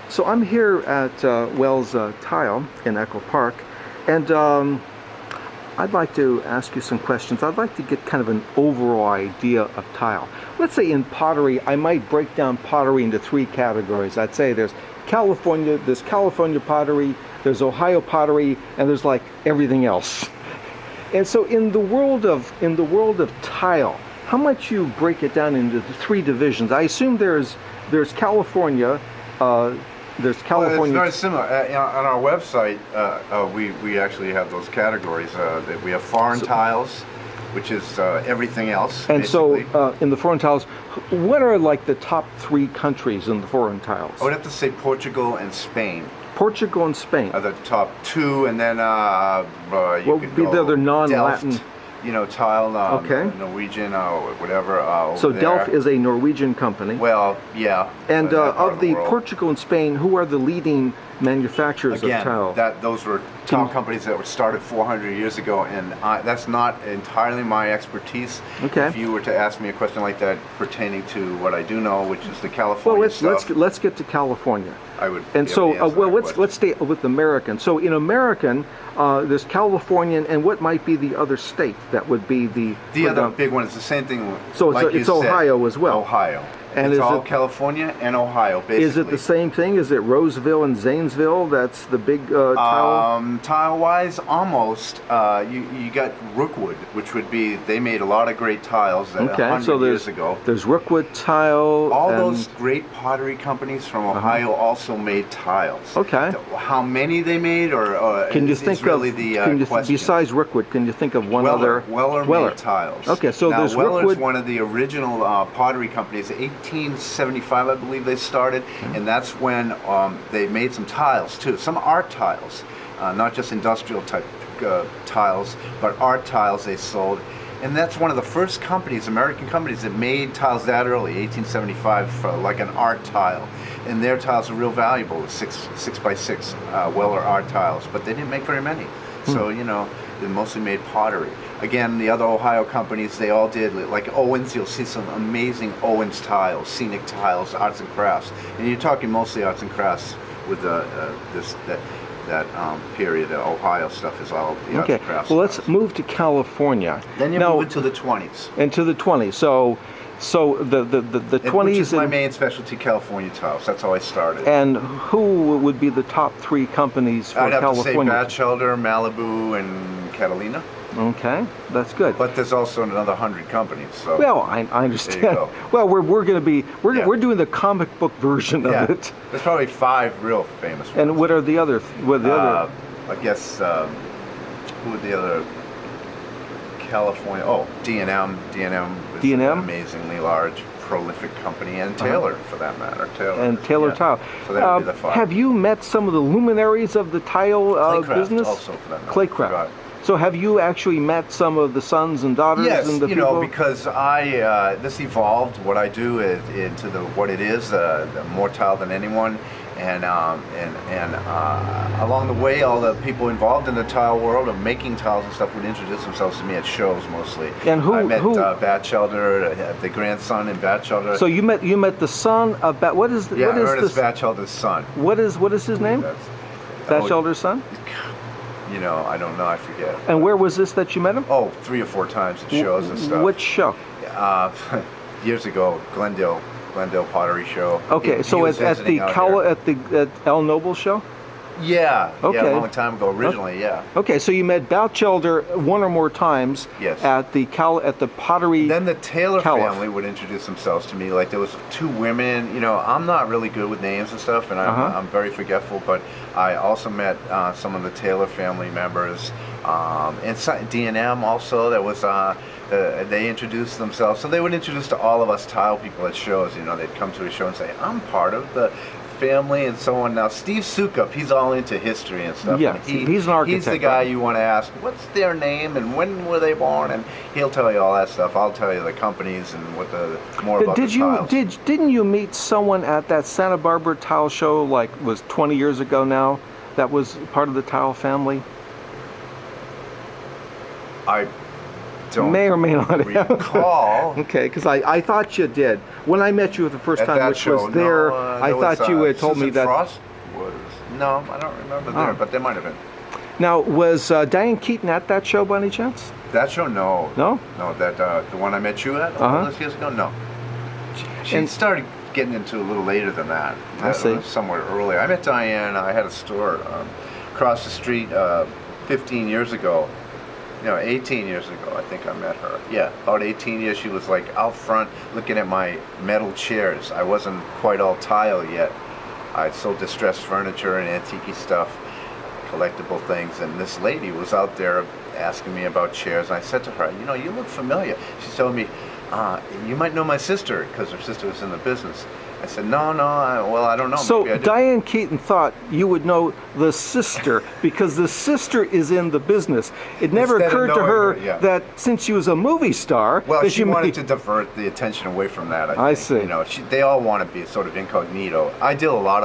So I'm here at Wells Tile in Echo Park, and I'd like to ask you some questions. I'd like to get kind of an overall idea of tile. Let's say in pottery, I might break down pottery into three categories. I'd say there's California pottery, there's Ohio pottery, and there's like everything else. And so in the world of tile, how much you break it down into the three divisions? I assume there's California. There's California. Well, it's very similar. On our website, we actually have those categories. That we have foreign tiles, which is everything else. And basically. so, in the foreign tiles, what are like the top three countries in the foreign tiles? I would have to say Portugal and Spain. Portugal and Spain Are the top two, and then what you would could be go the other non-Latin? Delft, tile, Okay. Norwegian or whatever. So over Delft there. is a Norwegian company. Well, yeah. And that part of the world. Portugal and Spain, who are the leading manufacturers Again, of tile? those were tile companies that were started 400 years ago, and that's not entirely my expertise. Okay. If you were to ask me a question like that pertaining to what I do know, which is the California Well, stuff, let's get to California. I would. And be so, able to answer well, that let's question. stay with American. So in American, there's Californian, and what might be the other state that would be the other big one is the same thing. So like it's you said, Ohio as well. Ohio. And it's is all it- California and Ohio, basically. Is it the same thing? Is it Roseville and Zanesville? That's the big tile. Tile-wise, almost. You got Rookwood, which would be, they made a lot of great tiles 100 years ago. There's Rookwood Tile. All and, those great pottery companies from Ohio also made tiles. Okay. How many they made, or Can you is think really of the question. besides Rookwood? Can you think of one other? Weller made tiles. Okay, so now, there's Weller's Rookwood. one of the original pottery companies. 1875, I believe they started, and that's when they made some tiles too, some art tiles, not just industrial type tiles, but art tiles they sold. And that's one of the first companies, American companies, that made tiles that early, 1875, for like an art tile. And their tiles are real valuable, six by six Weller art tiles, but they didn't make very many. So, they mostly made pottery. Again, the other Ohio companies, they all did, like Owens, you'll see some amazing Owens tiles, scenic tiles, arts and crafts. And you're talking mostly arts and crafts with that period. The Ohio stuff is all the arts Okay, and crafts. well, let's styles. move to California. Then you now, move into the 20s. Into the 20s. So the 20s. Which is my main specialty, California tiles. That's how I started. And who would be the top three companies for I'd have California? to say Batchelder, Malibu, and Catalina. Okay, that's good. But there's also another 100 companies. So Well, I understand. There you go. Well, we're going to be Yeah. we're doing the comic book version yeah, of it. there's probably 5 real famous ones. And what are the other? I guess who would the other? California. Oh, D&M. D&M is D&M? an amazingly large, prolific company, and Taylor, for that matter. Taylor yeah. Tile. So that would be the 5. Have you met some of the luminaries of the tile Claycraft business? also, for that matter. Claycraft. Forgot. So have you actually met some of the sons and daughters Yes, and the people? because this evolved what I do into what it is, more tile than anyone, and along the way, all the people involved in the tile world of making tiles and stuff would introduce themselves to me at shows mostly. And I met Batchelder, the grandson in Batchelder. So you met the son of what is Yeah, what is Ernest this? Batchelder's son. What is his name? Batchelder's son. I don't know, I forget. And where was this that you met him? Oh, 3 or 4 times at shows and stuff. Which show? Years ago, Glendale Pottery Show. Okay, He so was at visiting out here. at El Noble show. Yeah, Okay. yeah, a long time ago. Originally, yeah. Okay, so you met Batchelder one or more times. Yes. At the pottery. Then the Taylor Caliph. family would introduce themselves to me. Like there was 2 women. I'm not really good with names and stuff, and I'm very forgetful. But I also met some of the Taylor family members, and D&M also. That was they introduced themselves, so they would introduce to all of us tile people at shows. They'd come to a show and say, "I'm part of the family," and so on. Now Steve Sukup, he's all into history and stuff. Yeah, and he's an architect. He's the guy you want to ask, what's their name and when were they born, and he'll tell you all that stuff. I'll tell you the companies and what more about the tiles. Didn't you meet someone at that Santa Barbara tile show was 20 years ago now that was part of the tile family? don't may or may not have. recall. Okay, because I thought you did. When I met you the first At time, that which show, was there, no, I thought you had told me Susan that. Frost was, no, I don't remember there, but there might have been. Now, was Diane Keaton at that show by any chance? That show, no. No? No, that the one I met you at all those years ago, no. She And- started getting into a little later than that. I see. Somewhere earlier. I met Diane. I had a store across the street 15 years ago. 18 years ago, I think I met her. Yeah, about 18 years. She was like out front looking at my metal chairs. I wasn't quite all tile yet. I sold distressed furniture and antique stuff, collectible things, and this lady was out there asking me about chairs. And I said to her, you look familiar. She told me, you might know my sister, because her sister was in the business. I said, no, I don't know. So Maybe I do. Diane Keaton thought you would know the sister because the sister is in the business. It never Instead of occurred to knowing her her, yeah. that since she was a movie star, Well, that she wanted to divert the attention away from that. I think. see. They all want to be sort of incognito. I deal a lot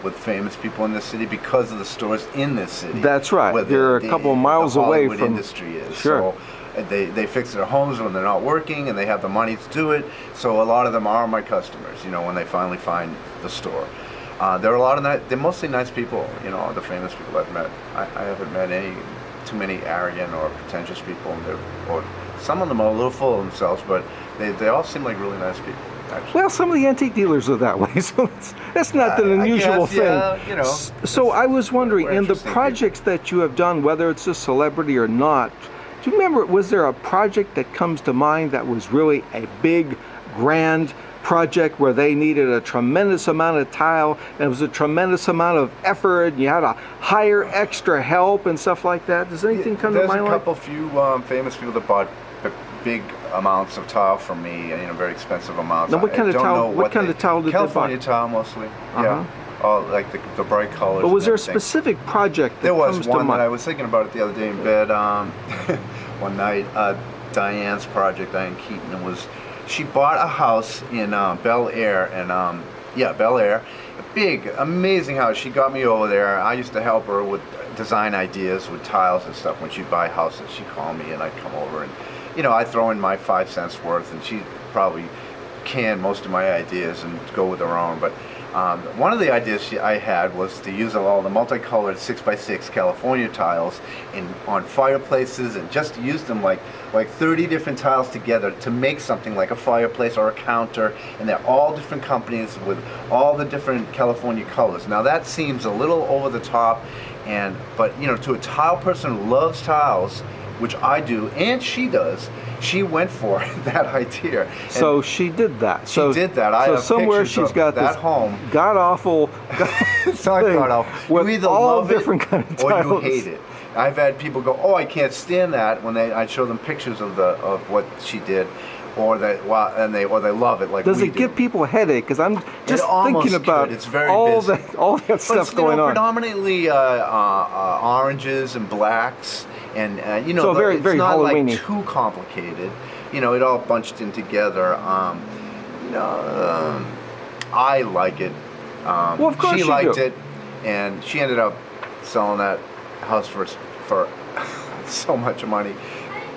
with famous people in this city because of the stores in this city. That's right. Where They're a couple of miles the away Hollywood from industry is. Sure. So they fix their homes when they're not working, and they have the money to do it. So a lot of them are my customers. When they finally find the store. There are a lot of they're mostly nice people. The famous people I've met. I haven't met too many arrogant or pretentious people. Or some of them are a little full of themselves, but they all seem like really nice people. Actually. Well, some of the antique dealers are that way, so that's not an unusual thing. Yeah, So I was wondering, we're in the interesting projects that you have done, whether it's a celebrity or not, do you remember, was there a project that comes to mind that was really a big, grand project where they needed a tremendous amount of tile and it was a tremendous amount of effort and you had to hire extra help and stuff like that? Does anything come to mind? There's a couple few famous people that bought big amounts of tile from me, very expensive amounts. Now, what kind of tile? What kind of tile did they buy? California tile mostly. Yeah, all like the bright colors. But was and there a everything. specific project that There was comes one to that mind? I was thinking about it the other day in bed. One night, Diane's project, Diane Keaton, she bought a house in Bel Air, and Bel Air, a big, amazing house. She got me over there. I used to help her with design ideas with tiles and stuff. When she'd buy houses, she'd call me, and I'd come over, and I'd throw in my 5 cents worth, and she'd probably can most of my ideas and go with her own. But one of the ideas I had was to use all the multicolored 6x6 California tiles on fireplaces, and just use them like 30 different tiles together to make something like a fireplace or a counter, and they're all different companies with all the different California colors. Now that seems a little over the top, but to a tile person who loves tiles, which I do, and she does, she went for that idea. So she did that. She did that. I so have somewhere pictures she's of got that this home. god awful It's not thing god awful. with You either all love different it kind of or you tiles. hate it. I've had people go, "Oh, I can't stand that," when I show them pictures of what she did, or they love it like Does we it do. give people a headache? Because I'm just almost thinking about could. It's very all busy. that But stuff it's, going on. predominantly oranges and blacks, and So very, it's very not Halloween-y. like too complicated. It all bunched in together. I like it. Well, of course she you liked do. it, and she ended up selling that house for so much money.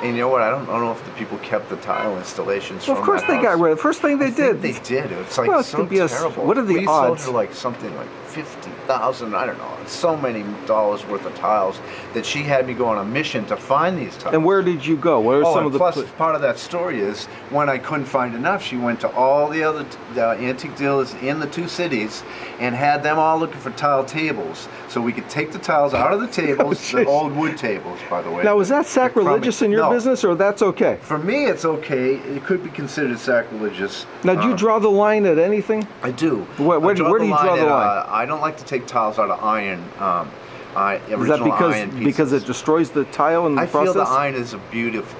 And you know what? I don't know if the people kept the tile installations Well, from of course that they house. got rid of it. First thing they I did. think they did. It's like Well, it so could be terrible. what are the we odds? sold her like something like 50,000. I don't know. So many dollars worth of tiles that she had me go on a mission to find these tiles. And where did you go? Where are some and of the plus, part of that story is when I couldn't find enough, she went to all the other antique dealers in the 2 cities and had them all looking for tile tables, so we could take the tiles out of the tables, the old wood tables, by the way. Now, is that sacrilegious in your No. business, or that's okay? For me, it's okay. It could be considered sacrilegious. Now, do you draw the line at anything? I do. Where do you draw the line? I don't like to take tiles out of iron. Is that iron pieces. because it destroys the tile in the I process? feel the iron is a beautiful.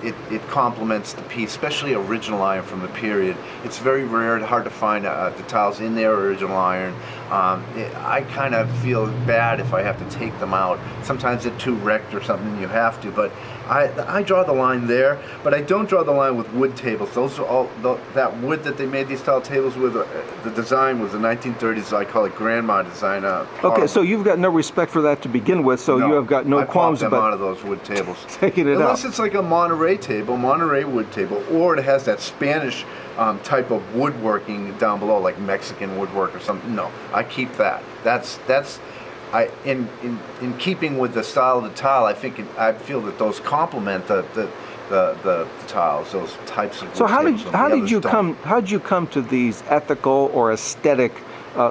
It complements the piece, especially original iron from the period. It's very rare, hard to find the tiles in their original iron. I kind of feel bad if I have to take them out. Sometimes they're too wrecked or something. You have to, but I draw the line there, but I don't draw the line with wood tables. Those are all that wood that they made these style tables with. The design was the 1930s. I call it grandma design. Okay, so you've got no respect for that to begin with, so you have got no qualms about about out of those wood tables. taking it Unless out. it's like a Monterey table, Monterey wood table, or it has that Spanish type of woodworking down below, like Mexican woodwork or something. No, I keep that. That's in keeping with the style of the tile. I feel that those complement the tiles, those types of wood So how tables, did and the how did others you don't. how did you come to these ethical or aesthetic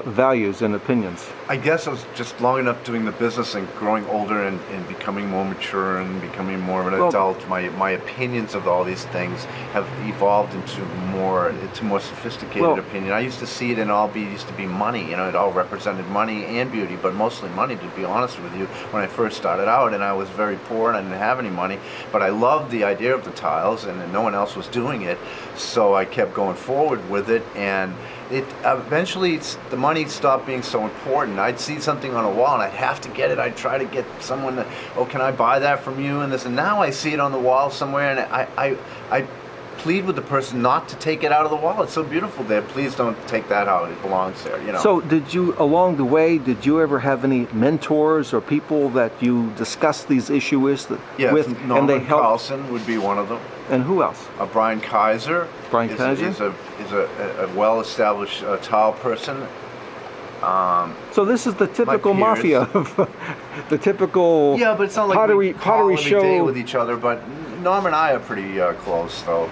values and opinions? I guess I was just long enough doing the business and growing older and becoming more mature and becoming more of an adult. My opinions of all these things have evolved into more sophisticated opinion. I used to see it in used to be money. You know, it all represented money and beauty, but mostly money, to be honest with you, when I first started out. And I was very poor and I didn't have any money, but I loved the idea of the tiles and no one else was doing it. So I kept going forward with it, and it eventually the money stopped being so important. I'd see something on a wall and I'd have to get it. I'd try to get someone to, oh, can I buy that from you? And this, and now I see it on the wall somewhere, and I plead with the person not to take it out of the wall. It's so beautiful there. Please don't take that out. It belongs there. You know. So did you, along the way, did you ever have any mentors or people that you discussed these issues yes, with, Norman and they helped? Carlson would be one of them. And who else? Brian Kaiser. Brian Kaiser is a well-established tile person. So this is the typical mafia of the typical but it's not like pottery every show day with each other. But Norm and I are pretty close, though.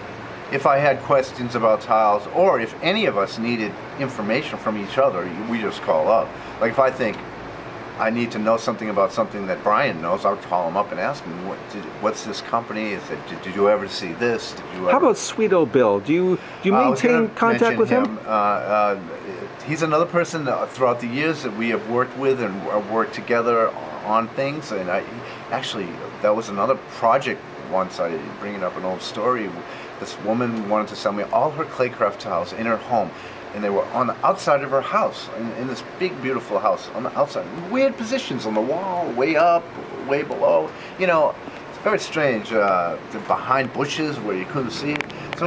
If I had questions about tiles, or if any of us needed information from each other, we just call up. Like if I think I need to know something about something that Brian knows, I'll call him up and ask him, what's this company? Did you ever see this? Did you ever... How about Sweet Old Bill? Do you maintain contact with him? He's another person throughout the years that we have worked with and worked together on things. And that was another project once. I bringing up an old story. This woman wanted to sell me all her claycraft tiles in her home, and they were on the outside of her house, in this big, beautiful house on the outside. Weird positions on the wall, way up, way below. You know, it's very strange. Behind bushes where you couldn't see it. So